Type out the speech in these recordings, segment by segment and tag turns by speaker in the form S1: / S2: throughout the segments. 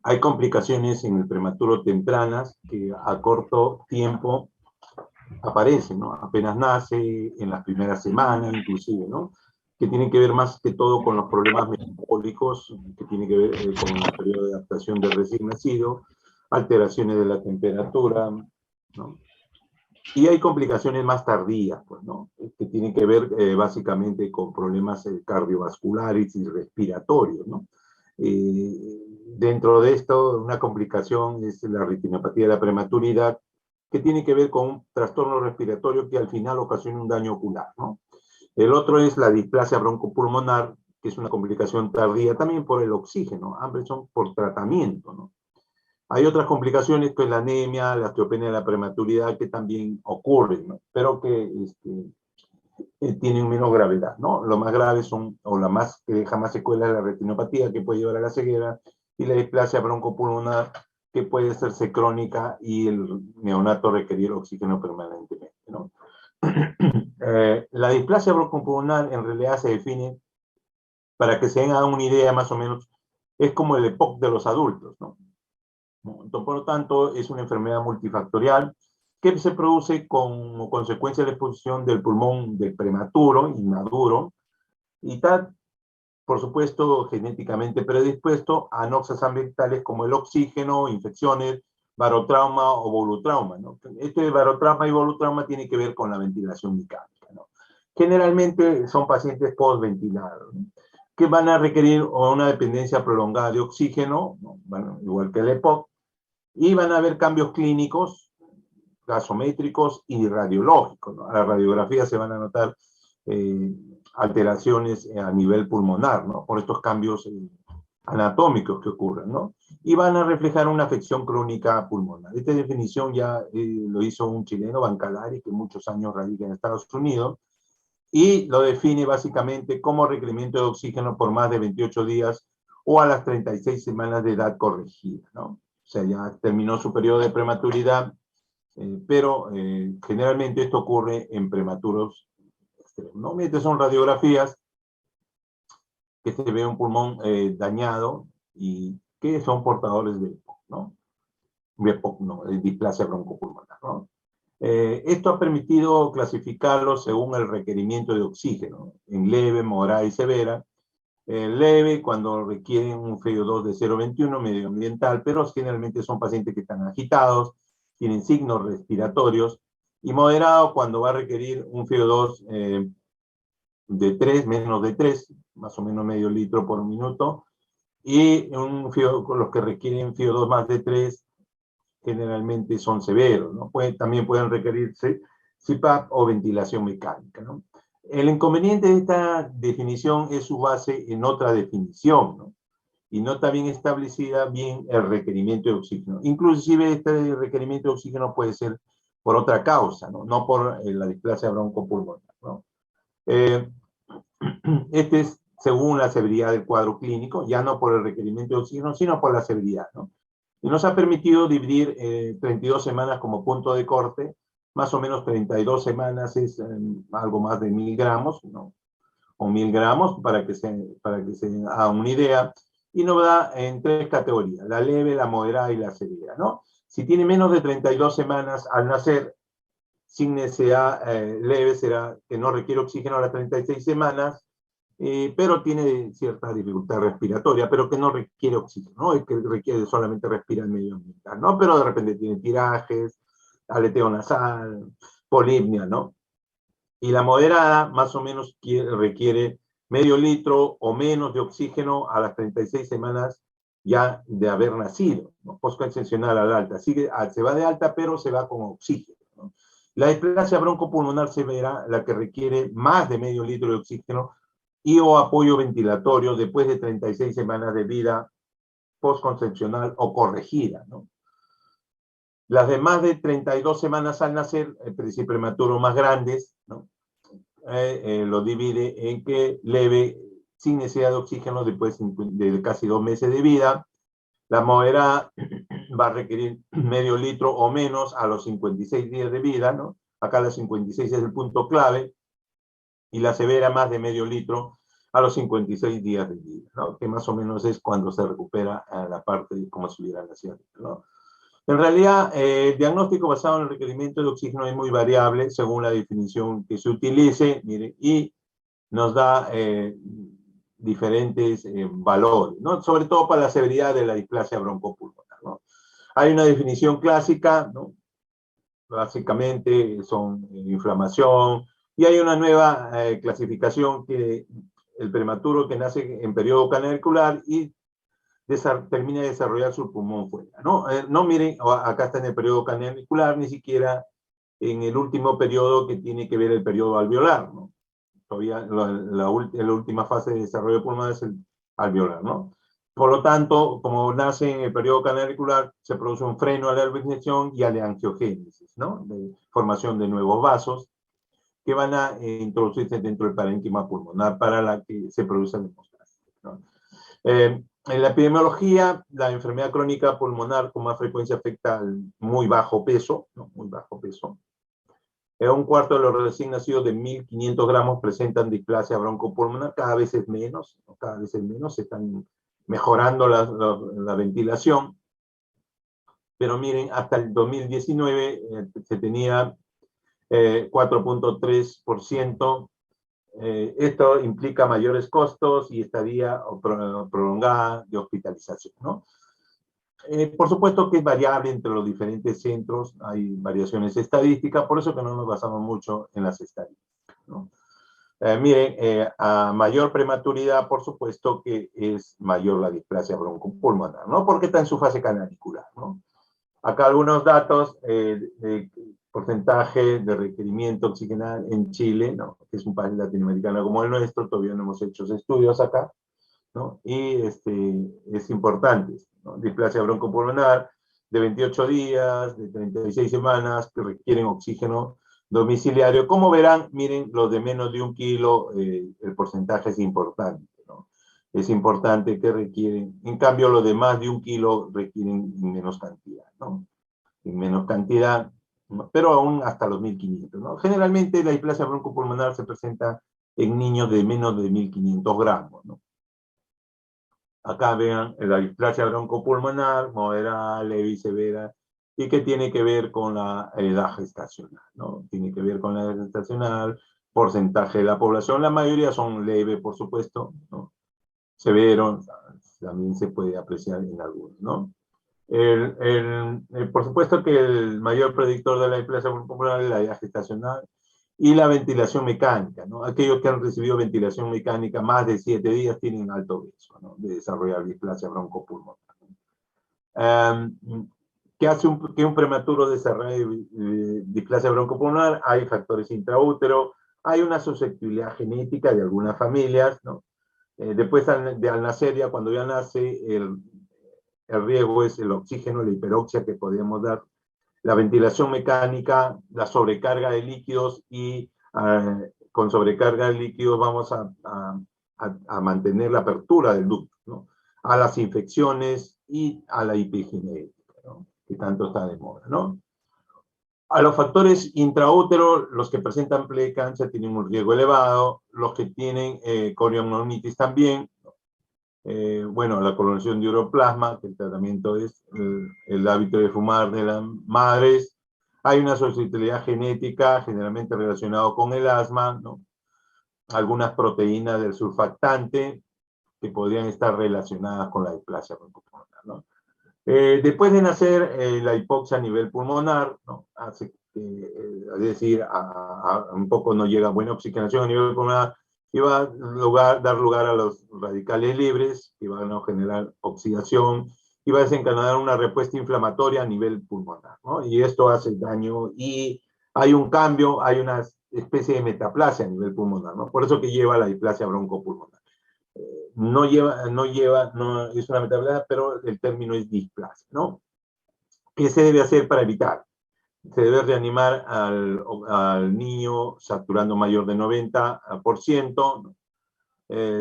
S1: Hay complicaciones en el prematuro tempranas que a corto tiempo aparecen, ¿no? Apenas nace, en las primeras semanas inclusive, ¿no? Que tienen que ver más que todo con los problemas metabólicos, que tienen que ver con el periodo de adaptación del recién nacido, alteraciones de la temperatura, ¿no? Y hay complicaciones más tardías, pues, ¿no? Que tienen que ver básicamente con problemas cardiovasculares y respiratorios, ¿no? Dentro de esto, una complicación es la retinopatía de la prematuridad, que tiene que ver con un trastorno respiratorio que al final ocasiona un daño ocular, ¿no? El otro es la displasia broncopulmonar, que es una complicación tardía también por el oxígeno, ambos son por tratamiento, ¿no? Hay otras complicaciones que es la anemia, la osteopenia de la prematuridad, que también ocurren, ¿no? Pero que tienen menos gravedad, ¿no? Lo más grave son, o la más que deja más secuelas, la retinopatía, que puede llevar a la ceguera, y la displasia broncopulmonar, que puede hacerse crónica y el neonato requerir oxígeno permanentemente, ¿no? La displasia broncopulmonar en realidad se define, para que se den una idea más o menos, es como el EPOC de los adultos, ¿no? Entonces, por lo tanto, es una enfermedad multifactorial que se produce como consecuencia de la exposición del pulmón del prematuro, inmaduro, y está, por supuesto, genéticamente predispuesto a noxas ambientales como el oxígeno, infecciones, barotrauma o volutrauma, ¿no? Este barotrauma y volutrauma tiene que ver con la ventilación mecánica, ¿no? Generalmente son pacientes postventilados, ¿no? Que van a requerir una dependencia prolongada de oxígeno, ¿no? Bueno, igual que el EPOC, y van a haber cambios clínicos, gasométricos y radiológicos, ¿no? A la radiografía se van a notar alteraciones a nivel pulmonar, ¿no? Por estos cambios anatómicos que ocurren, ¿no? Y van a reflejar una afección crónica pulmonar. Esta definición ya lo hizo un chileno, Bancalari, que muchos años radica en Estados Unidos, y lo define básicamente como requerimiento de oxígeno por más de 28 días o a las 36 semanas de edad corregida, ¿no? O sea, ya terminó su periodo de prematuridad, pero generalmente esto ocurre en prematuros extremos, ¿no? Mientras son radiografías que se ve un pulmón dañado y que son portadores de EPOC, ¿no? EPOC, no, displasia broncopulmonar, ¿no? Esto ha permitido clasificarlo según el requerimiento de oxígeno, en leve, moderada y severa. Leve, cuando requieren un FiO2 de 0,21, medioambiental, pero generalmente son pacientes que están agitados, tienen signos respiratorios, y moderado, cuando va a requerir un FiO2 de 3, menos de 3, más o menos medio litro por minuto, y los que requieren FiO2 más de 3 generalmente son severos, ¿no? También pueden requerirse CPAP o ventilación mecánica, ¿no? El inconveniente de esta definición es su base en otra definición, ¿no? Y no está bien establecida bien el requerimiento de oxígeno. Inclusive este requerimiento de oxígeno puede ser por otra causa, ¿no? No por la displasia broncopulmonar, ¿no? Eh, este es según la severidad del cuadro clínico, ya no por el requerimiento de oxígeno, sino por la severidad, ¿no? Y nos ha permitido dividir 32 semanas como punto de corte, más o menos 32 semanas es algo más de 1000 gramos, ¿no? O 1000 gramos, para que se haga una idea, y nos da en tres categorías, la leve, la moderada y la severa, ¿no? Si tiene menos de 32 semanas al nacer, sin necesidad leve será que no requiere oxígeno a las 36 semanas, pero tiene cierta dificultad respiratoria, pero que no requiere oxígeno, ¿no? Es que requiere solamente respirar medio ambiental, ¿no? Pero de repente tiene tirajes, aleteo nasal, polipnia, ¿no? Y la moderada más o menos requiere medio litro o menos de oxígeno a las 36 semanas ya de haber nacido, ¿no? Postconcepcional al alta. Sigue, se va de alta, pero se va con oxígeno, ¿no? La displasia broncopulmonar severa, la que requiere más de medio litro de oxígeno y o apoyo ventilatorio después de 36 semanas de vida postconcepcional o corregida, ¿no? Las de más de 32 semanas al nacer, el principio prematuro más grandes, ¿no? Lo divide en que leve, sin necesidad de oxígeno después de casi 2 meses de vida. La moderada va a requerir medio litro o menos a los 56 días de vida, ¿no? Acá los 56 es el punto clave. Y la severa más de medio litro a los 56 días de vida, ¿no? Que más o menos es cuando se recupera la parte de como si hubiera nacido, ¿no? En realidad, el diagnóstico basado en el requerimiento de oxígeno es muy variable según la definición que se utilice, mire, y nos da diferentes valores, ¿no? Sobre todo para la severidad de la displasia broncopulmonar, ¿no? Hay una definición clásica, ¿no? Básicamente son inflamación, y hay una nueva clasificación que el prematuro que nace en periodo canalicular y termina de desarrollar su pulmón fuera, ¿no? No miren, acá está en el periodo canalicular, ni siquiera en el último periodo que tiene que ver el periodo alveolar, ¿no? Todavía la última fase de desarrollo pulmonar es el alveolar, ¿no? Por lo tanto, como nace en el periodo canalicular, se produce un freno a la albinización y a la angiogénesis, ¿no? De formación de nuevos vasos que van a introducirse dentro del parénquima pulmonar para la que se produce la hemostasis, ¿no? En la epidemiología, la enfermedad crónica pulmonar con más frecuencia afecta al muy bajo peso, ¿no? Muy bajo peso. Un cuarto de los recién nacidos de 1.500 gramos presentan displasia broncopulmonar, cada vez es menos, ¿no? Cada vez es menos, se están mejorando la ventilación. Pero miren, hasta el 2019 se tenía 4.3%. Esto implica mayores costos y estadía prolongada de hospitalización, ¿no? Por supuesto que es variable entre los diferentes centros, hay variaciones estadísticas, por eso que no nos basamos mucho en las estadísticas, ¿no? Miren, a mayor prematuridad, por supuesto que es mayor la displasia broncopulmonar, ¿no? Porque está en su fase canalicular, ¿no? Acá algunos datos de porcentaje de requerimiento oxigenal en Chile, ¿no? Que es un país latinoamericano como el nuestro, todavía no hemos hecho estudios acá, ¿no? Y es importante, ¿no? Displasia broncopulmonar de 28 días, de 36 semanas, que requieren oxígeno domiciliario. Como verán, miren, los de menos de 1 kilo, el porcentaje es importante, ¿no? Es importante que requieren, en cambio los de más de 1 kilo requieren menos cantidad, ¿no? En menos cantidad, ¿no? Pero aún hasta los 1.500, ¿no? Generalmente la displasia broncopulmonar se presenta en niños de menos de 1.500 gramos, ¿no? Acá vean la displasia broncopulmonar, moderada, leve y severa, y que tiene que ver con la edad gestacional, ¿no? Tiene que ver con la edad gestacional, porcentaje de la población, la mayoría son leve, por supuesto, ¿no? Severo, también se puede apreciar en algunos, ¿no? Por supuesto que el mayor predictor de la displasia broncopulmonar es la edad gestacional, y la ventilación mecánica, ¿no? Aquellos que han recibido ventilación mecánica más de 7 días tienen alto riesgo, ¿no? De desarrollar displasia broncopulmonar. ¿Qué hace que un prematuro desarrolle displasia broncopulmonar? Hay factores intraútero, hay una susceptibilidad genética de algunas familias, ¿no? Después al nacer, ya cuando ya nace, el riesgo es el oxígeno, la hiperoxia que podemos dar, la ventilación mecánica, la sobrecarga de líquidos y con sobrecarga de líquidos vamos a mantener la apertura del ducto, ¿no? A las infecciones y a la hipergenética, ¿no? Que tanto está de moda, ¿no? A los factores intraútero, los que presentan preeclampsia tienen un riesgo elevado, los que tienen corionitis también. Bueno, la coloración de uroplasma, que el tratamiento es el hábito de fumar de las madres. Hay una susceptibilidad genética generalmente relacionada con el asma, ¿no? Algunas proteínas del surfactante que podrían estar relacionadas con la displasia broncopulmonar, ¿no? Después de nacer, la hipoxia a nivel pulmonar, ¿no? Hace que, es decir, un poco no llega buena oxigenación a nivel pulmonar, y va a dar lugar a los radicales libres, que van a generar oxidación, y va a desencadenar una respuesta inflamatoria a nivel pulmonar, ¿no? Y esto hace daño, y hay un cambio, hay una especie de metaplasia a nivel pulmonar, ¿no? Por eso que lleva la displasia broncopulmonar. No es una metaplasia, pero el término es displasia, ¿no? ¿Qué se debe hacer para evitar? Se debe reanimar al niño saturando mayor de 90%,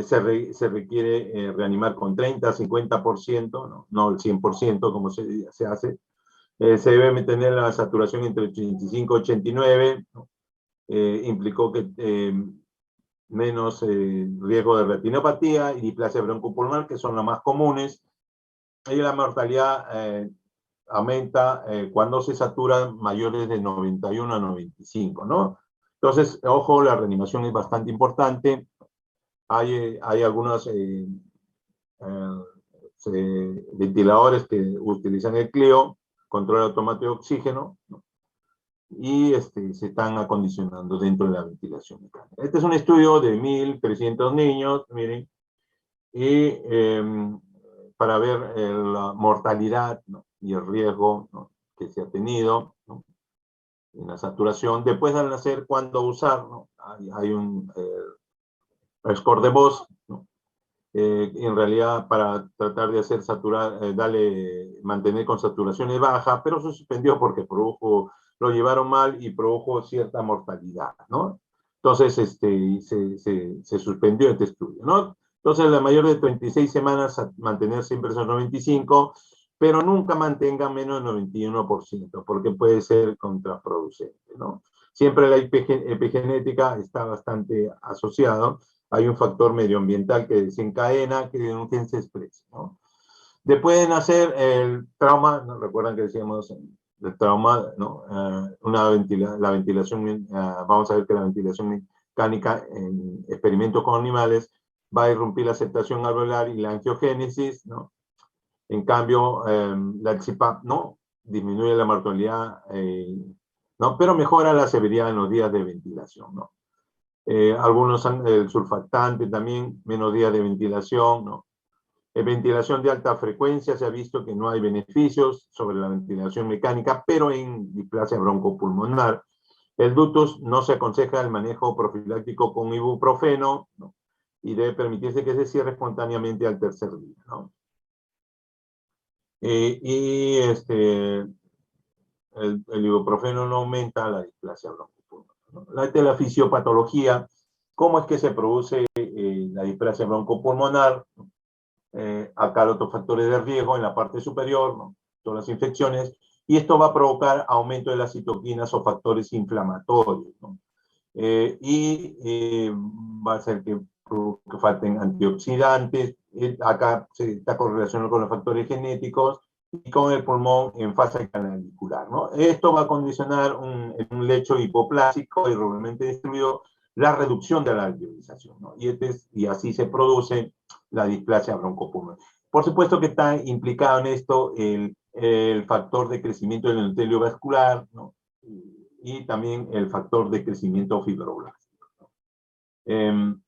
S1: se requiere reanimar con 30-50%, no el 100% como se hace. Se debe mantener la saturación entre 85 y 89, ¿no? Implicó que menos riesgo de retinopatía y displasia broncopulmonar, que son las más comunes, y la mortalidad aumenta cuando se saturan mayores de 91 a 95, ¿no? Entonces, ojo, la reanimación es bastante importante. Hay algunos ventiladores que utilizan el CLIO, control automático de oxígeno, ¿no? Y se están acondicionando dentro de la ventilación mecánica. Este es un estudio de 1.300 niños, miren, y para ver la mortalidad, ¿no? Y el riesgo, ¿no? Que se ha tenido, ¿no? En la saturación. Después al nacer, ¿cuándo usar? ¿No? Hay un score de voz, ¿no? En realidad para tratar de hacer saturar, mantener con saturaciones bajas, pero se suspendió porque lo llevaron mal y produjo cierta mortalidad, ¿no? Entonces se suspendió este estudio, ¿no? Entonces la mayor de 36 semanas mantener siempre esos 95, pero nunca mantenga menos del 91%, porque puede ser contraproducente, ¿no? Siempre la epigenética está bastante asociado. Hay un factor medioambiental que desencadena que un gen se exprese, ¿no? Después de nacer el trauma, ¿no? Recuerdan que decíamos el trauma, ¿no? La ventilación, vamos a ver que la ventilación mecánica en experimentos con animales va a irrumpir la aceptación alveolar y la angiogénesis, ¿no? En cambio, la CPAP, ¿no? Disminuye la mortalidad, ¿no? Pero mejora la severidad en los días de ventilación, ¿no? Algunos el surfactante también, menos días de ventilación, ¿no? En ventilación de alta frecuencia se ha visto que no hay beneficios sobre la ventilación mecánica, pero en displasia broncopulmonar. El ductus no se aconseja el manejo profiláctico con ibuprofeno, ¿no? Y debe permitirse que se cierre espontáneamente al tercer día, ¿no? El ibuprofeno no aumenta la displasia broncopulmonar, ¿no? La fisiopatología, ¿cómo es que se produce la displasia broncopulmonar? Acá los otros factores de riesgo en la parte superior, ¿no? Todas las infecciones, y esto va a provocar aumento de las citoquinas o factores inflamatorios, ¿no? Va a hacer que falten antioxidantes. Acá se está correlacionado con los factores genéticos y con el pulmón en fase canalicular, ¿no? Esto va a condicionar en un lecho hipoplásico irregularmente distribuido la reducción de la alveolización, ¿no? Y así se produce la displasia broncopulmonar. Por supuesto que está implicado en esto el factor de crecimiento del endotelio vascular, ¿no? Y también el factor de crecimiento fibroblástico, ¿no?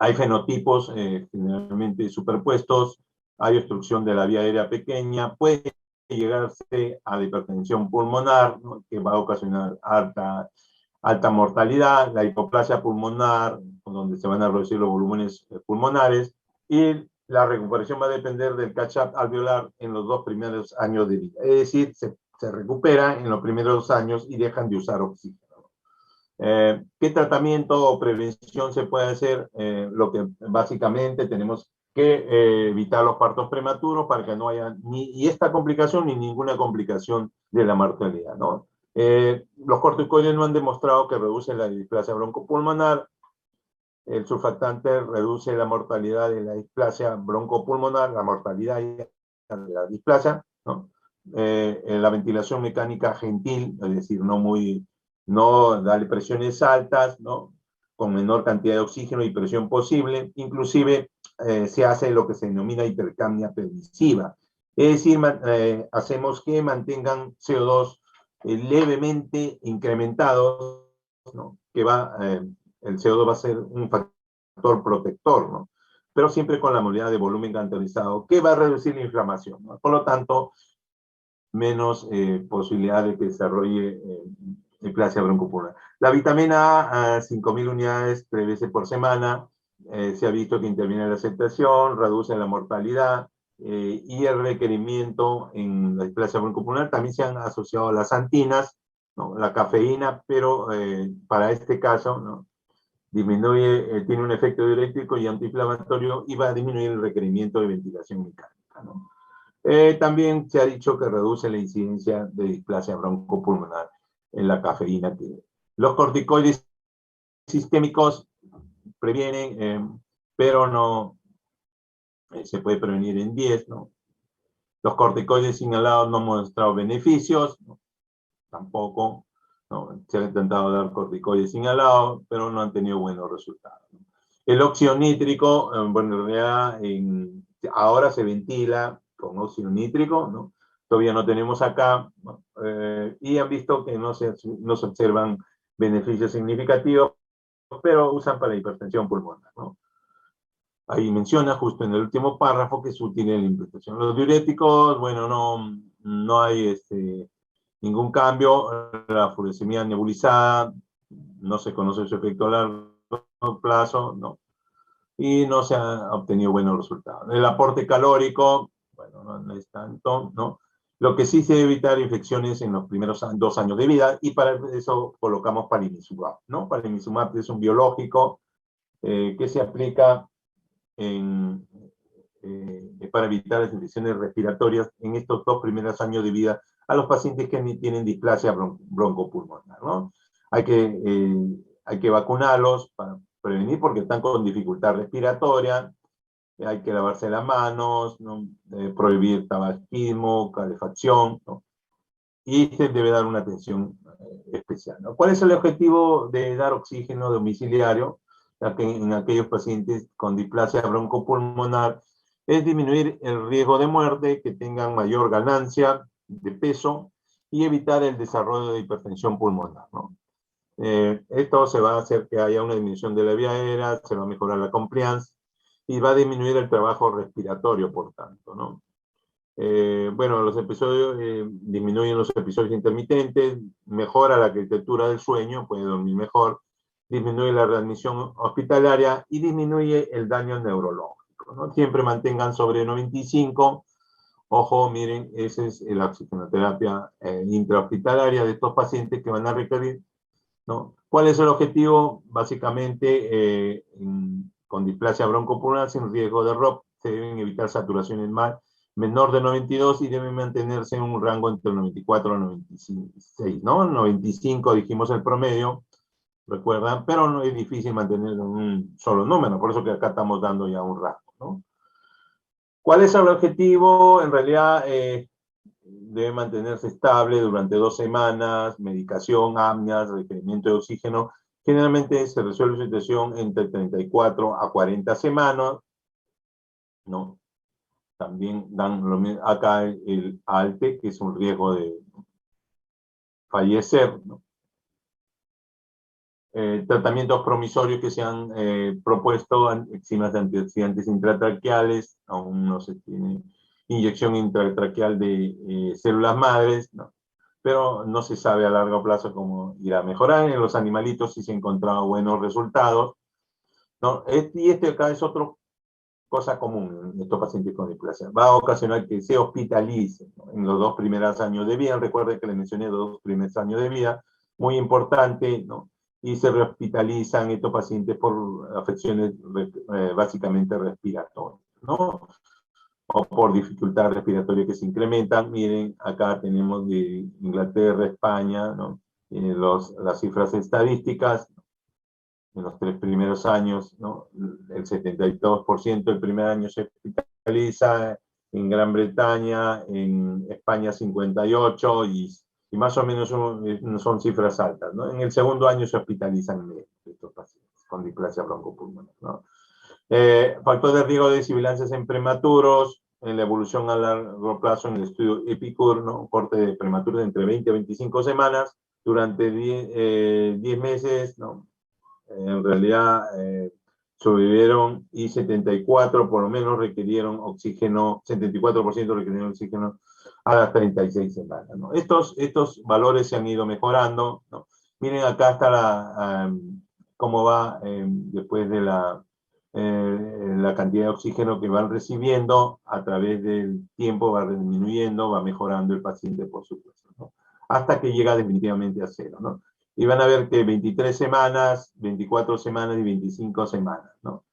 S1: Hay fenotipos generalmente superpuestos, hay obstrucción de la vía aérea pequeña, puede llegarse a la hipertensión pulmonar, ¿no? Que va a ocasionar alta mortalidad, la hipoplasia pulmonar, donde se van a reducir los volúmenes pulmonares, y la recuperación va a depender del catch-up alveolar en los 2 primeros años de vida. Es decir, se recupera en los primeros 2 años y dejan de usar oxígeno. ¿Qué tratamiento o prevención se puede hacer? Lo que básicamente tenemos que evitar los partos prematuros para que no haya ni esta complicación ni ninguna complicación de la mortalidad, ¿no? Los corticoides no han demostrado que reducen la displasia broncopulmonar. El surfactante reduce la mortalidad de la displasia broncopulmonar, la mortalidad de la displasia, ¿no? La ventilación mecánica gentil, es decir, no darle presiones altas, ¿no? Con menor cantidad de oxígeno y presión posible. Inclusive se hace lo que se denomina hipercapnia permisiva. Es decir, hacemos que mantengan CO2 levemente incrementados, ¿no? El CO2 va a ser un factor protector, ¿no? Pero siempre con la movilidad de volumen cantonizado, que va a reducir la inflamación, ¿no? Por lo tanto, menos posibilidad de que desarrolle displasia broncopulmonar. La vitamina A, 5.000 unidades 3 veces por semana, se ha visto que interviene en la aceptación, reduce la mortalidad, y el requerimiento en la displasia broncopulmonar. También se han asociado las antinas, ¿no? La cafeína, pero para este caso, ¿no? Tiene un efecto diurético y antiinflamatorio y va a disminuir el requerimiento de ventilación mecánica, ¿no? También se ha dicho que reduce la incidencia de displasia broncopulmonar en la cafeína. Los corticoides sistémicos previenen, pero no se puede prevenir en 10, ¿no? Los corticoides inhalados no han mostrado beneficios, ¿no? Tampoco, ¿no? Se ha intentado dar corticoides inhalados, pero no han tenido buenos resultados, ¿no? El óxido nítrico, bueno, en realidad ahora se ventila con óxido nítrico, ¿no? Todavía no tenemos acá, ¿no? Y han visto que no se observan beneficios significativos, pero usan para hipertensión pulmonar, ¿no? Ahí menciona justo en el último párrafo que es útil en la investigación. Los diuréticos, bueno, no hay ningún cambio. La furosemida nebulizada, no se conoce su efecto a largo plazo, ¿no? Y no se han obtenido buenos resultados. El aporte calórico, bueno, no es tanto, ¿no? Lo que sí se debe evitar infecciones en los primeros 2 años de vida, y para eso colocamos palimizumab, ¿no? Palimizumab es un biológico que se aplica para evitar las infecciones respiratorias en estos 2 primeros años de vida a los pacientes que tienen displasia broncopulmonar, ¿no? Hay que vacunarlos para prevenir porque están con dificultad respiratoria, hay que lavarse las manos, ¿no? Prohibir tabaquismo, calefacción, ¿no? Y se debe dar una atención especial, ¿no? ¿Cuál es el objetivo de dar oxígeno domiciliario en aquellos pacientes con displasia broncopulmonar? Es disminuir el riesgo de muerte, que tengan mayor ganancia de peso y evitar el desarrollo de hipertensión pulmonar, ¿no? Esto se va a hacer que haya una disminución de la vía aérea, se va a mejorar la compliance y va a disminuir el trabajo respiratorio, por tanto, ¿no? Bueno, los episodios disminuyen los episodios intermitentes, mejora la arquitectura del sueño, puede dormir mejor, disminuye la readmisión hospitalaria y disminuye el daño neurológico, ¿no? Siempre mantengan sobre 95. Ojo, miren, esa es la oxigenoterapia intrahospitalaria de estos pacientes que van a requerir, ¿no? ¿Cuál es el objetivo? Básicamente, con displasia broncopulmonar sin riesgo de ROP, se deben evitar saturaciones menor de 92 y deben mantenerse en un rango entre 94 y 96, ¿no? 95 dijimos el promedio, recuerdan, pero no es difícil mantenerlo en un solo número, por eso que acá estamos dando ya un rango, ¿no? ¿Cuál es el objetivo? En realidad, debe mantenerse estable durante 2 semanas, medicación, apneas, requerimiento de oxígeno. Generalmente se resuelve su situación entre 34 a 40 semanas, ¿no? También dan acá el ALTE, que es un riesgo de fallecer, ¿no? Tratamientos promisorios que se han propuesto, enzimas de antioxidantes intratraqueales, aún no se tiene inyección intratraqueal de células madres, ¿no? Pero no se sabe a largo plazo cómo irá a mejorar. En los animalitos sí se han encontrado buenos resultados, ¿no? Y este acá es otra cosa común en estos pacientes con displasia. Va a ocasionar que se hospitalicen, ¿no? En los 2 primeros años de vida. Recuerden que les mencioné los 2 primeros años de vida, muy importante, ¿no? Y se rehospitalizan estos pacientes por afecciones básicamente respiratorias, ¿no? O por dificultad respiratoria que se incrementan. Miren, acá tenemos de Inglaterra, España, ¿no? Las cifras estadísticas. En los 3 primeros años, ¿no? El 72% el primer año se hospitaliza, en Gran Bretaña, en España 58%, y más o menos son cifras altas, ¿no? En el segundo año se hospitalizan estos pacientes con displasia broncopulmonar, ¿no? Factor de riesgo de sibilancias en prematuros, en la evolución a largo plazo en el estudio EPICUR, ¿no? Un corte de prematuros de entre 20 a 25 semanas, durante 10 meses, ¿no? En realidad sobrevivieron, y 74 por lo menos requirieron oxígeno, 74% requirieron oxígeno a las 36 semanas, ¿no? Estos valores se han ido mejorando, ¿no? Miren, acá está cómo va después de la cantidad de oxígeno que van recibiendo a través del tiempo, va disminuyendo, va mejorando el paciente, por supuesto, ¿no? Hasta que llega definitivamente a cero, ¿no? Y van a ver que 23 semanas, 24 semanas y 25 semanas, ¿no?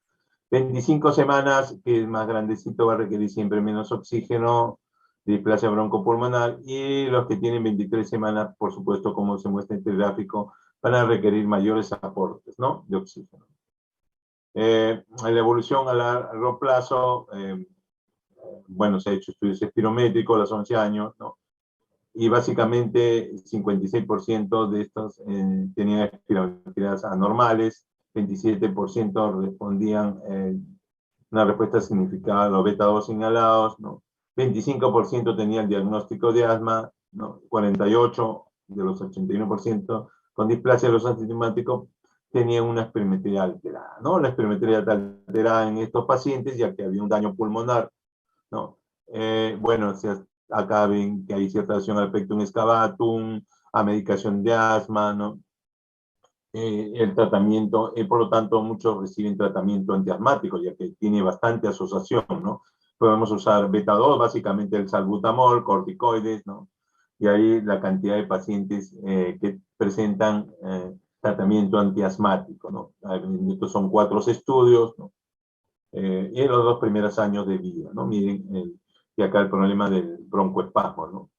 S1: 25 semanas, que es más grandecito, va a requerir siempre menos oxígeno, displasia broncopulmonar, y los que tienen 23 semanas, por supuesto, como se muestra en este gráfico, van a requerir mayores aportes, ¿no? De oxígeno. La evolución a largo plazo, bueno, se ha hecho estudios espirométricos a los 11 años, ¿no? Y básicamente 56% de estos tenían espirometrías anormales, 27% respondían una respuesta significada a los beta-2 inhalados, ¿no? 25% tenían diagnóstico de asma, ¿no? 48% de los 81% con displasia de los asintomáticos tenían una espirometría alterada, ¿no? La espirometría está alterada en estos pacientes ya que había un daño pulmonar, ¿no? Bueno, acá ven que hay cierta relación al pectum excavatum, a medicación de asma, ¿no? El tratamiento, por lo tanto, muchos reciben tratamiento antiasmático, ya que tiene bastante asociación, ¿no? Podemos usar beta-2, básicamente el salbutamol, corticoides, ¿no? Y ahí la cantidad de pacientes que presentan tratamiento antiasmático, ¿no? Estos son 4 estudios, ¿no? Y en los 2 primeros años de vida, ¿no? Miren, y acá el problema del broncoespasmo, ¿no?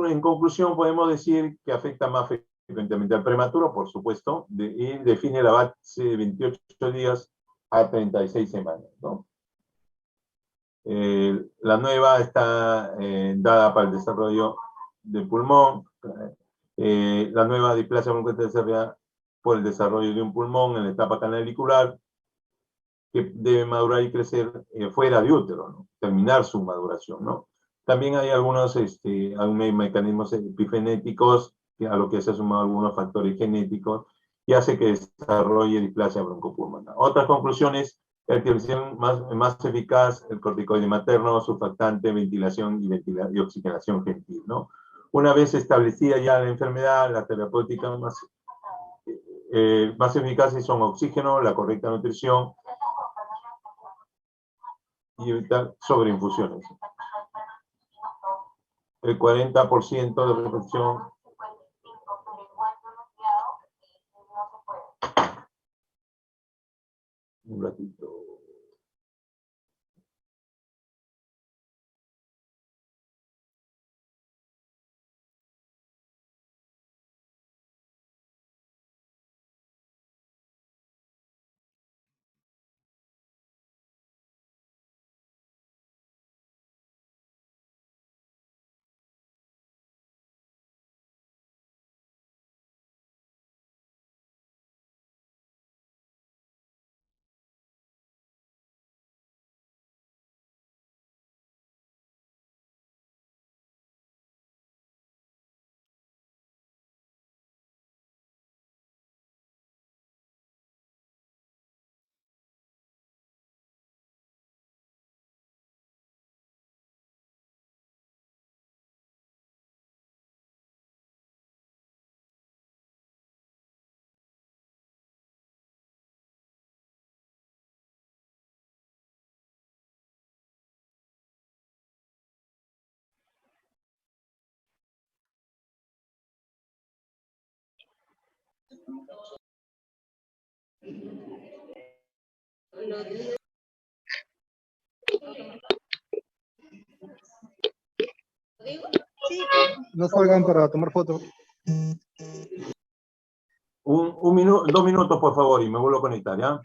S1: En conclusión, podemos decir que afecta más frecuentemente al prematuro, por supuesto, y define la base de 28 días a 36 semanas, ¿no? La nueva está dada para el desarrollo del pulmón. La nueva displasia bronquial se desarrolla por el desarrollo de un pulmón en la etapa canalicular, que debe madurar y crecer fuera de útero, ¿no? Terminar su maduración, ¿no? También hay algunos mecanismos epifenéticos a lo que se han sumado algunos factores genéticos y hace que desarrolle displasia broncopulmonar. Otras conclusiones: la intervención más eficaz, el corticoide materno, surfactante, ventilación y oxigenación gentil, ¿no? Una vez establecida ya la enfermedad, la terapéutica más eficaces son oxígeno, la correcta nutrición y evitar sobreinfusiones. El 40% de reducción. Un ratito.
S2: No salgan para tomar fotos.
S1: 2 minutos, por favor, y me vuelvo a conectar, ¿ya?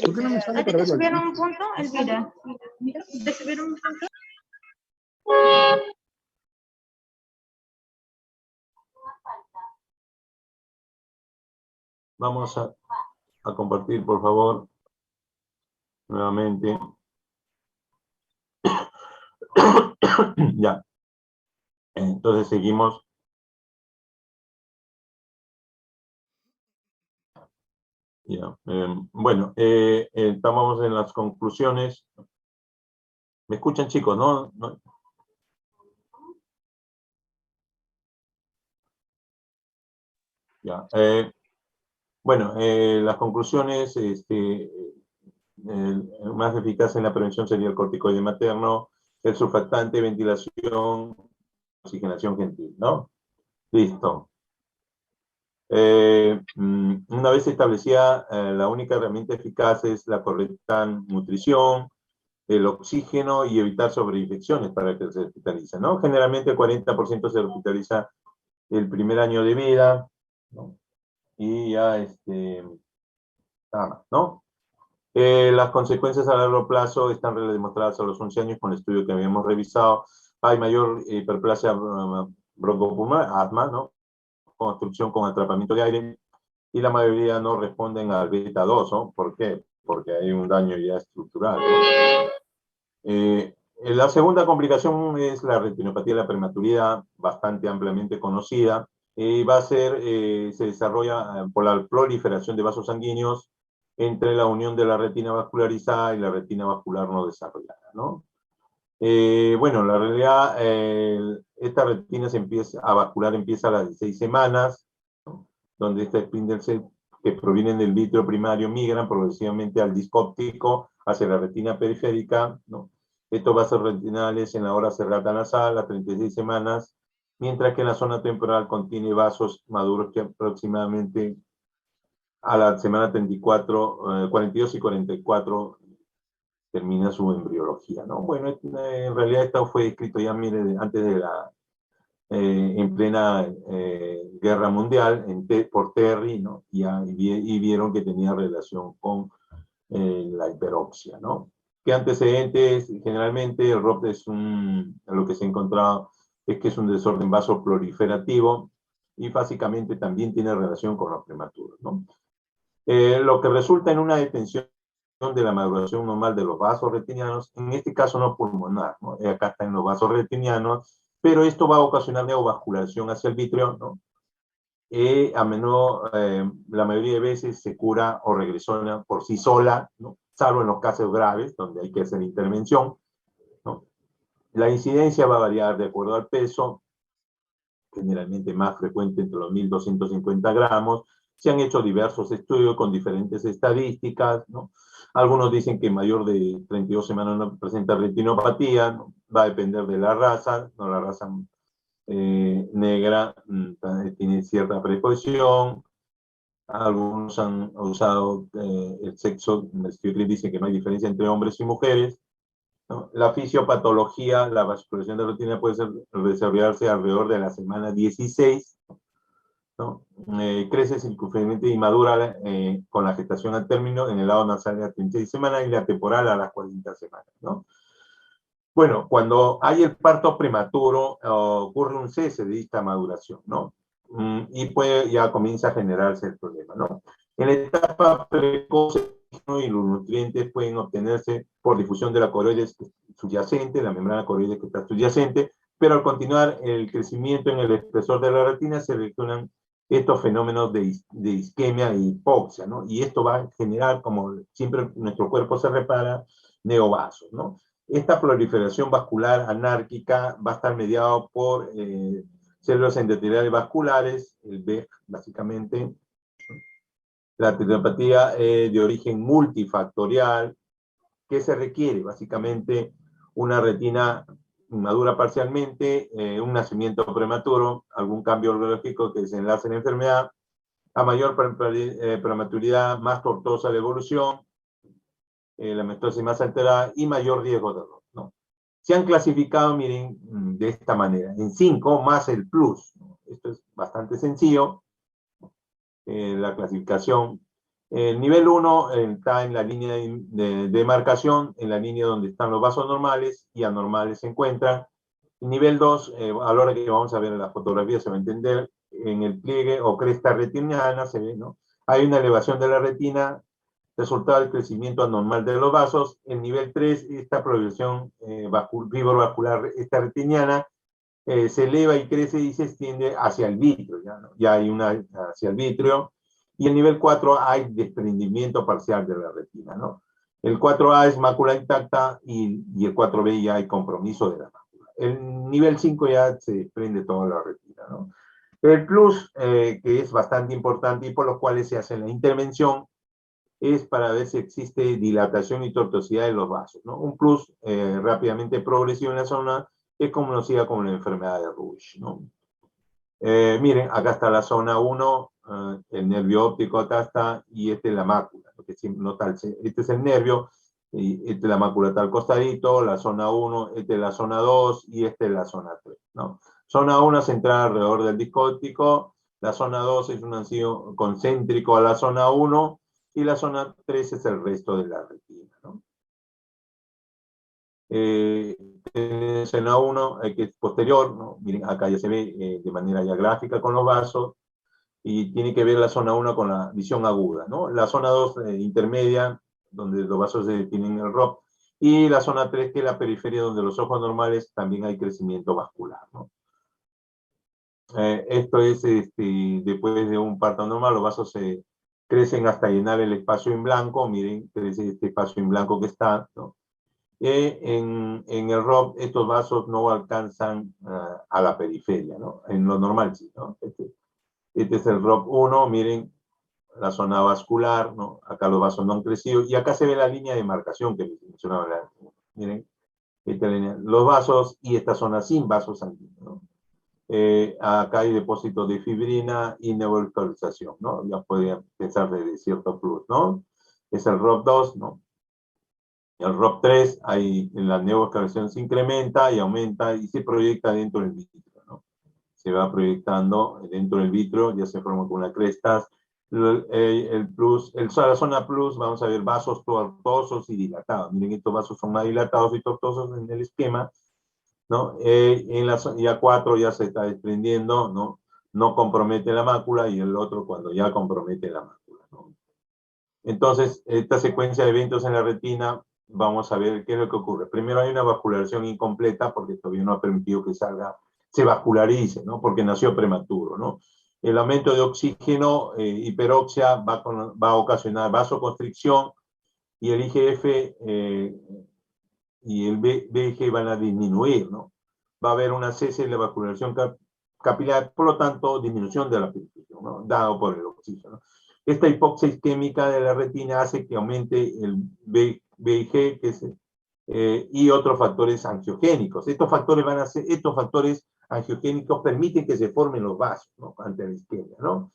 S2: ¿Por qué no me sale para
S3: ¿Te
S2: verlo?
S3: subieron un punto, Elvira? ¿Te subieron un punto?
S1: Vamos a... a compartir, por favor, nuevamente. Ya. Entonces seguimos. Ya. Bueno, estamos en las conclusiones. ¿Me escuchan, chicos? ¿No? ¿No? Ya. Bueno, las conclusiones, el más eficaz en la prevención sería el corticoide materno, el surfactante, ventilación, oxigenación gentil, ¿no? Listo. Una vez establecida, la única herramienta eficaz es la correcta nutrición, el oxígeno y evitar sobreinfecciones para que se hospitalice, ¿no? Generalmente el 40% se hospitaliza el primer año de vida, ¿no? Y ya, nada más, ¿no? Las consecuencias a largo plazo están demostradas a los 11 años con el estudio que habíamos revisado. Hay mayor hiperplasia broncopulmonar, asma, ¿no? Construcción con atrapamiento de aire, y la mayoría no responden al beta 2, ¿no? ¿Por qué? Porque hay un daño ya estructural, ¿no? La segunda complicación es la retinopatía de la prematuridad, bastante ampliamente conocida. Va a ser, se desarrolla por la proliferación de vasos sanguíneos entre la unión de la retina vascularizada y la retina vascular no desarrollada, ¿no? Bueno, la realidad, esta retina se empieza a vascular, empieza a las 16 semanas, ¿no? Donde esta spindle que provienen del vítreo primario migran progresivamente al disco óptico hacia la retina periférica, ¿no? Estos vasos retinales en la hora cerrada nasal a 36 semanas, mientras que en la zona temporal contiene vasos maduros que aproximadamente a la semana 34, 42 y 44 termina su embriología, ¿no? Bueno, en realidad esto fue escrito ya, mire, antes de la, en plena guerra mundial, por Terry, ¿no? Y vieron que tenía relación con la hiperoxia, ¿no? ¿Qué antecedentes? Generalmente el ROP es lo que se ha encontrado es que es un desorden vasoproliferativo y básicamente también tiene relación con los prematuros, ¿no? Lo que resulta en una detención de la maduración normal de los vasos retinianos, en este caso no pulmonar, ¿no? Acá están los vasos retinianos, pero esto va a ocasionar neovascularización hacia el vítreo, ¿no? A menudo, la mayoría de veces se cura o regresiona por sí sola, ¿no? Salvo en los casos graves, donde hay que hacer intervención, ¿no? La incidencia va a variar de acuerdo al peso, generalmente más frecuente entre los 1.250 gramos. Se han hecho diversos estudios con diferentes estadísticas, ¿no? Algunos dicen que mayor de 32 semanas no presenta retinopatía, ¿no? Va a depender de la raza, ¿no? La raza negra tiene cierta predisposición. Algunos han usado el sexo, Stewart dice que no hay diferencia entre hombres y mujeres, ¿no? La fisiopatología, la vascularización de la retina puede desarrollarse alrededor de la semana 16, ¿no? Crece circunferentemente y madura con la gestación al término en el lado nasal a 36 semanas y la temporal a las 40 semanas, ¿no? Bueno, cuando hay el parto prematuro, ocurre un cese de esta maduración, ¿no? Y ya comienza a generarse el problema, ¿no? En la etapa precoz y los nutrientes pueden obtenerse por difusión de la coroides subyacente, la membrana coroides que está subyacente, pero al continuar el crecimiento en el espesor de la retina se reaccionan estos fenómenos de isquemia e hipoxia, ¿no? Y esto va a generar, como siempre nuestro cuerpo se repara, neovasos, ¿no? Esta proliferación vascular anárquica va a estar mediado por células endoteliales vasculares, el BEC, básicamente. La retinopatía de origen multifactorial, que se requiere básicamente una retina madura parcialmente, un nacimiento prematuro, algún cambio organológico que desenlace en la enfermedad, a mayor prematuridad, más tortuosa la evolución, la metosis más alterada y mayor riesgo de error, ¿no? Se han clasificado, miren, de esta manera, en 5 más el plus, ¿no? Esto es bastante sencillo, la clasificación. El nivel 1 está en la línea de demarcación, en la línea donde están los vasos normales y anormales se encuentran. El nivel 2, a la hora que vamos a ver en la fotografía se va a entender, en el pliegue o cresta retiniana se ve, ¿no? Hay una elevación de la retina, resultado del crecimiento anormal de los vasos. En nivel 3, esta progresión fibrovascular esta retiniana se eleva y crece y se extiende hacia el vítreo, ¿ya, no? Ya hay una hacia el vítreo. Y en nivel 4 hay desprendimiento parcial de la retina, ¿no? El 4A es mácula intacta y el 4B ya hay compromiso de la mácula. El nivel 5 ya se desprende toda la retina, ¿no? El plus, que es bastante importante y por los cuales se hace la intervención, es para ver si existe dilatación y tortuosidad de los vasos, ¿no? Un plus rápidamente progresivo en la zona es conocida como la enfermedad de Rouge, ¿no? Miren, acá está la zona 1, el nervio óptico acá está, y esta es la mácula, porque no tal, este es el nervio, y esta es la mácula está al costadito, la zona 1, esta es la zona 2, y esta es la zona 3, ¿no? Zona 1 centrada alrededor del disco óptico, la zona 2 es un anillo concéntrico a la zona 1, y la zona 3 es el resto de la retina, ¿no? Escena 1, que es posterior, ¿no? Miren, acá ya se ve de manera ya gráfica con los vasos, y tiene que ver la zona 1 con la visión aguda, ¿no? La zona 2 intermedia, donde los vasos tienen el ROP, y la zona 3, que es la periferia, donde los ojos normales también hay crecimiento vascular, ¿no? Esto es, después de un parto normal, los vasos se crecen hasta llenar el espacio en blanco, miren, crece este espacio en blanco que está, ¿no? En el ROP estos vasos no alcanzan a la periferia, ¿no? En lo normal sí, ¿no? Este es el ROP 1, miren la zona vascular, ¿no? Acá los vasos no han crecido, y acá se ve la línea de marcación que les mencionaba. Miren, esta línea, los vasos y esta zona sin vasos sanguíneos, ¿no? Acá hay depósitos de fibrina y neovascularización, ¿no? Ya podrían pensar de cierto plus, ¿no? Es el ROP 2, ¿no? El ROP 3, ahí la neovascularización se incrementa y aumenta y se proyecta dentro del vitrio, ¿no? Se va proyectando dentro del vitrio, ya se forma con una cresta. El plus, la zona plus, vamos a ver vasos tortuosos y dilatados. Miren, estos vasos son más dilatados y tortuosos en el esquema, ¿no? En la ya 4 ya se está desprendiendo, ¿no? No compromete la mácula, y el otro cuando ya compromete la mácula, ¿no? Entonces, esta secuencia de eventos en la retina, vamos a ver qué es lo que ocurre. Primero hay una vascularización incompleta, porque todavía no ha permitido que salga, se vascularice, ¿no? Porque nació prematuro, ¿no? El aumento de oxígeno, hiperoxia, va a ocasionar vasoconstricción, y el IGF y el BG van a disminuir, ¿no? Va a haber una cese de la vascularización capilar, por lo tanto, disminución de la perfusión, ¿no? Dado por el oxígeno. Esta hipoxia isquémica de la retina hace que aumente el BG, que es, y otros factores angiogénicos. Estos factores angiogénicos permiten que se formen los vasos, ¿no? Ante la isquemia, ¿no?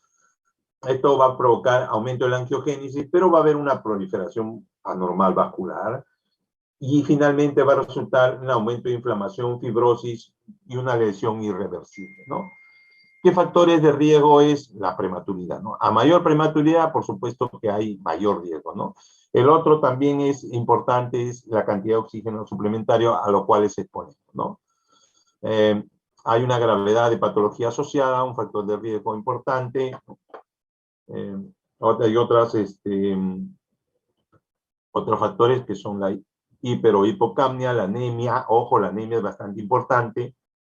S1: Esto va a provocar aumento de la angiogénesis, pero va a haber una proliferación anormal vascular, y finalmente va a resultar un aumento de inflamación, fibrosis y una lesión irreversible, ¿no? ¿Qué factores de riesgo es la prematuridad, ¿no? A mayor prematuridad, por supuesto que hay mayor riesgo, ¿no? El otro también es importante, es la cantidad de oxígeno suplementario a lo cual se expone, ¿no? Hay una gravedad de patología asociada, un factor de riesgo importante. Hay otros factores que son la hiper o hipocapnia, la anemia. Ojo, la anemia es bastante importante,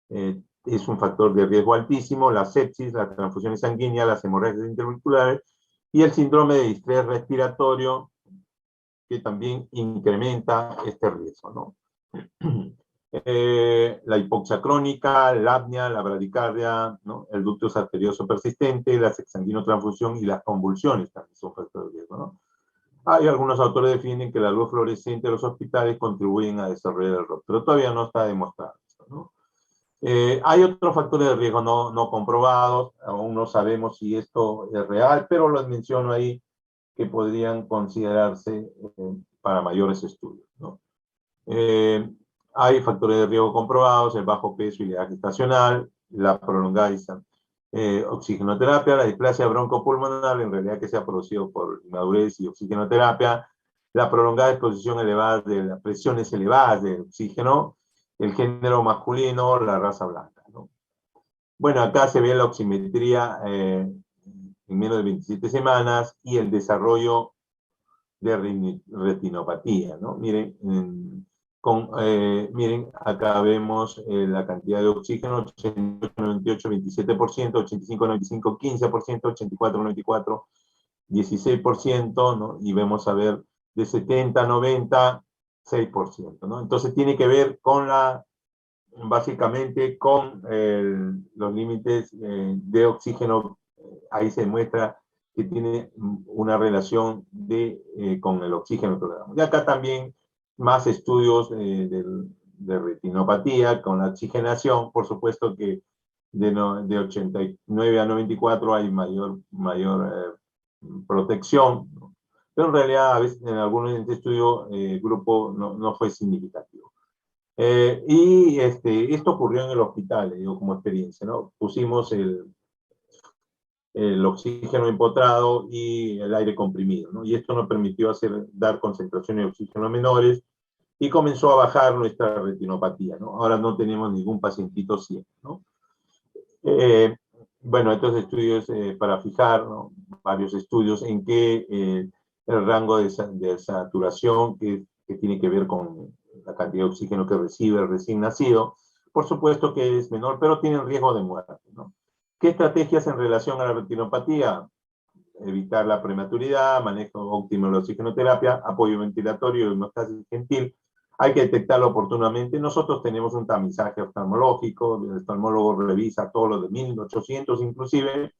S1: es un factor de riesgo altísimo, la sepsis, las transfusiones sanguíneas, las hemorragias interventriculares, y el síndrome de distrés respiratorio, que también incrementa este riesgo, ¿no? La hipoxia crónica, la apnea, la bradicardia, ¿no? El ductus arterioso persistente, la exsanguinotransfusión y las convulsiones también son factores de riesgo, ¿no? Hay algunos autores definen que la luz fluorescente de los hospitales contribuyen a desarrollar el ROP, pero todavía no está demostrado esto, ¿no? Hay otros factores de riesgo no comprobados, aún no sabemos si esto es real, pero los menciono ahí, que podrían considerarse para mayores estudios, ¿no? Hay factores de riesgo comprobados: el bajo peso y la edad gestacional, la prolongada oxigenoterapia, la displasia broncopulmonar, en realidad que se ha producido por inmadurez y oxigenoterapia, la prolongada exposición elevada de las presiones elevadas de oxígeno, el género masculino, la raza blanca, ¿no? Bueno, acá se ve la oximetría en menos de 27 semanas y el desarrollo de retinopatía, ¿no? Miren, miren, acá vemos la cantidad de oxígeno, 88, 98, 27%, 85, 95, 15%, 84, 94, 16%, ¿no? Y vemos a ver de 70 a 90, 6%, ¿no? Entonces tiene que ver con básicamente con los límites de oxígeno. Ahí se muestra que tiene una relación con el oxígeno tolerado. Y acá también más estudios de retinopatía con la oxigenación. Por supuesto que de 89 a 94 hay mayor protección, ¿no? Pero en realidad a veces en algunos de este estudio el grupo no fue significativo. Y esto ocurrió en el hospital, digo, como experiencia, ¿no? Pusimos el oxígeno empotrado y el aire comprimido, ¿no? Y esto nos permitió dar concentraciones de oxígeno menores y comenzó a bajar nuestra retinopatía, ¿no? Ahora no tenemos ningún pacientito ciego, ¿no? Bueno, estos estudios para fijar, ¿no? Varios estudios en que el rango de saturación que tiene que ver con la cantidad de oxígeno que recibe el recién nacido, por supuesto que es menor, pero tiene riesgo de muerte, ¿no? ¿Qué estrategias en relación a la retinopatía? Evitar la prematuridad, manejo óptimo de la oxigenoterapia, apoyo ventilatorio y hemostasis gentil. Hay que detectarlo oportunamente. Nosotros tenemos un tamizaje oftalmológico, el oftalmólogo revisa todos los de 1800 inclusive,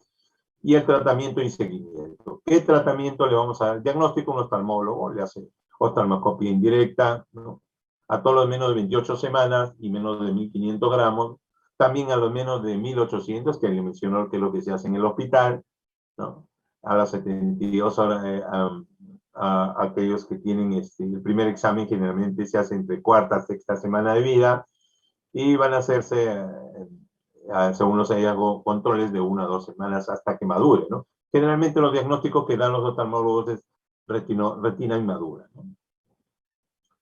S1: y el tratamiento y seguimiento. ¿Qué tratamiento le vamos a dar? Diagnóstico un oftalmólogo, le hace oftalmoscopia indirecta, ¿no? A todos los menos de 28 semanas y menos de 1500 gramos, también a los menos de 1800, que le mencionó que es lo que se hace en el hospital, ¿no? A las 72 horas, a aquellos que tienen el primer examen generalmente se hace entre cuarta, sexta semana de vida y van a hacerse, según los hallazgos, controles de 1 a 2 semanas hasta que madure, ¿no? Generalmente los diagnósticos que dan los oftalmólogos es retina inmadura, ¿no?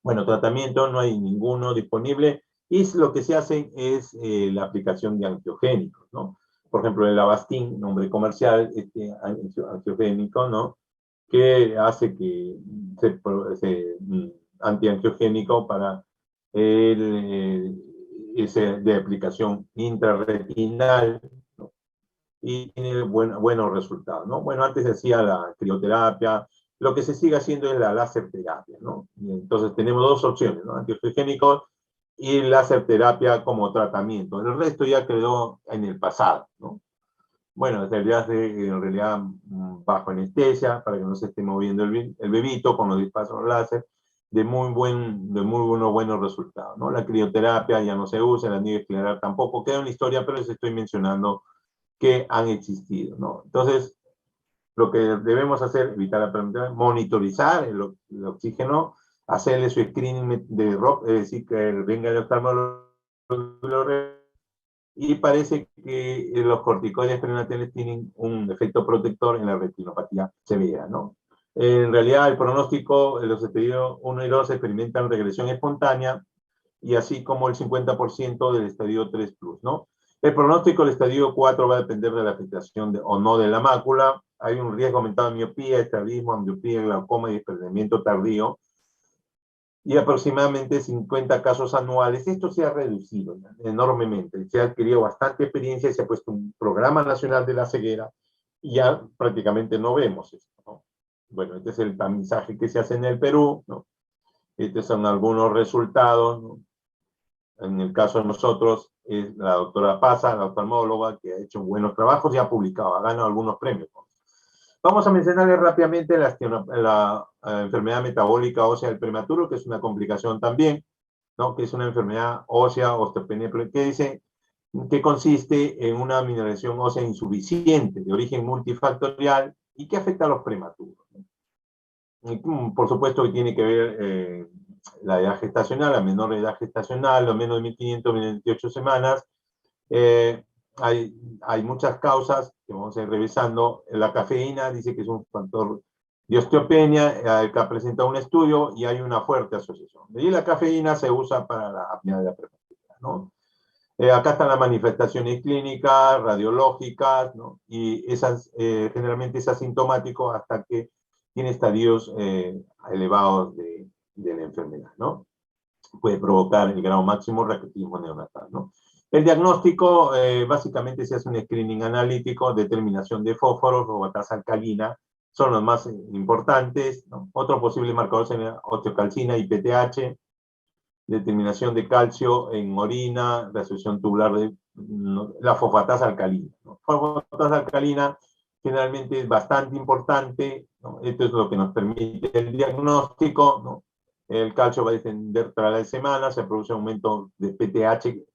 S1: Bueno, tratamiento no hay ninguno disponible y lo que se hace es la aplicación de angiogénicos, ¿no? Por ejemplo, el Avastin, nombre comercial, angiogénico, ¿no? Que hace que antiangiogénico para ese de aplicación intrarretinal, ¿no? Y tiene buenos resultados, ¿no? Bueno, antes se hacía la crioterapia, lo que se sigue haciendo es la láser terapia, ¿no? Y entonces tenemos dos opciones, ¿no? Antiangiogénicos y láser terapia como tratamiento. El resto ya quedó en el pasado, ¿no? Bueno, se le hace en realidad bajo anestesia para que no se esté moviendo el bebito con los disparos láser de muy buenos resultados, ¿no? La crioterapia ya no se usa, la anillo escleral tampoco, queda una historia, pero les estoy mencionando que han existido, ¿no? Entonces, lo que debemos hacer, evitar la prematuridad, monitorizar el oxígeno, hacerle su screening de ROP, es decir, que venga el oftalmólogo y parece que los corticoides prenatales tienen un efecto protector en la retinopatía severa, ¿no? En realidad, el pronóstico, los estadios 1 y 2 experimentan regresión espontánea y así como el 50% del estadio 3+, ¿no? El pronóstico del estadio 4 va a depender de la afectación o no de la mácula. Hay un riesgo aumentado de miopía, estrabismo, ambliopía, glaucoma y desprendimiento tardío, y aproximadamente 50 casos anuales. Esto se ha reducido enormemente, se ha adquirido bastante experiencia y se ha puesto un programa nacional de la ceguera y ya prácticamente no vemos esto, ¿no? Bueno, este es el tamizaje que se hace en el Perú, ¿no? Estos son algunos resultados, ¿no? En el caso de nosotros es la doctora Paza, la oftalmóloga, que ha hecho buenos trabajos y ha publicado, ha ganado algunos premios. Vamos a mencionarles rápidamente la enfermedad metabólica ósea del prematuro, que es una complicación también, ¿no? Que es una enfermedad ósea, osteopenia, que consiste en una mineralización ósea insuficiente de origen multifactorial y que afecta a los prematuros, ¿no? Y, por supuesto que tiene que ver la edad gestacional, la menor edad gestacional, lo menos de 1500, 28 semanas. Hay muchas causas que vamos a ir revisando. La cafeína dice que es un factor de osteopenia, que ha presentado un estudio y hay una fuerte asociación. Y la cafeína se usa para la apnea de la prematuridad, ¿no? Acá están las manifestaciones clínicas, radiológicas, ¿no? Y esas, generalmente es asintomático hasta que tiene estadios elevados de la enfermedad, ¿no? Puede provocar el grado máximo raquitismo neonatal, ¿no? El diagnóstico, básicamente se hace un screening analítico, determinación de fósforos o tasa alcalina, son los más importantes, ¿no? Otros posibles marcadores son osteocalcina y PTH, determinación de calcio en orina, la asociación tubular de la fosfatasa alcalina, ¿no? Fosfatasa alcalina generalmente es bastante importante, ¿no? Esto es lo que nos permite el diagnóstico, ¿no? El calcio va a descender tras la semana, se produce aumento de PTH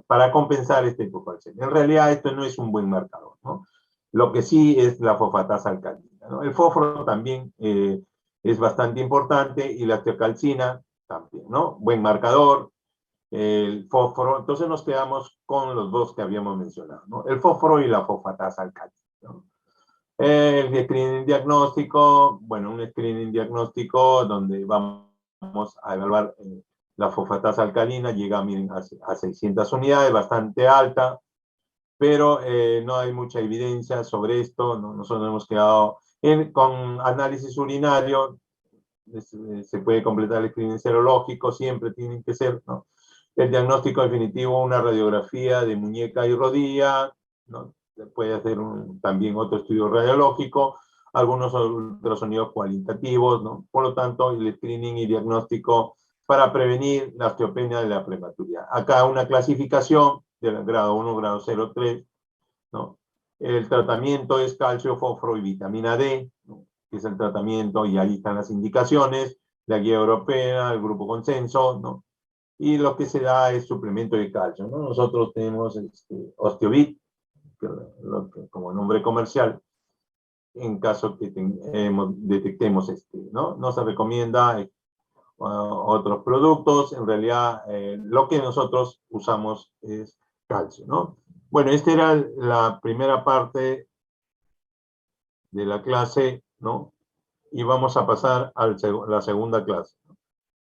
S1: para compensar este hipocalcemia. En realidad esto no es un buen marcador, ¿no? Lo que sí es la fosfatasa alcalina, ¿no? El fósforo también es bastante importante y la osteocalcina también, ¿no? Buen marcador, el fósforo. Entonces nos quedamos con los dos que habíamos mencionado, ¿no? El fósforo y la fosfatasa alcalina, ¿no? El screening diagnóstico, bueno, un screening diagnóstico donde vamos a evaluar la fosfatasa alcalina, llega a 600 unidades, bastante alta, pero no hay mucha evidencia sobre esto, ¿no? Nosotros hemos quedado con análisis urinario, se puede completar el screening serológico, siempre tienen que ser, ¿no? El diagnóstico definitivo, una radiografía de muñeca y rodilla, ¿no? Se puede hacer también otro estudio radiológico, algunos ultrasonidos cualitativos, ¿no? Por lo tanto, el screening y diagnóstico para prevenir la osteopenia de la prematuridad. Acá una clasificación del grado 1, grado 0, 3, ¿no? El tratamiento es calcio, fósforo y vitamina D, ¿no? Que es el tratamiento, y ahí están las indicaciones, la guía europea, el grupo consenso, ¿no? Y lo que se da es suplemento de calcio, ¿no? Nosotros tenemos Osteovit, como nombre comercial, en caso que detectemos ¿no? No se recomienda otros productos, en realidad lo que nosotros usamos es calcio, ¿no? Bueno, esta era la primera parte de la clase, ¿no? Y vamos a pasar a la segunda clase.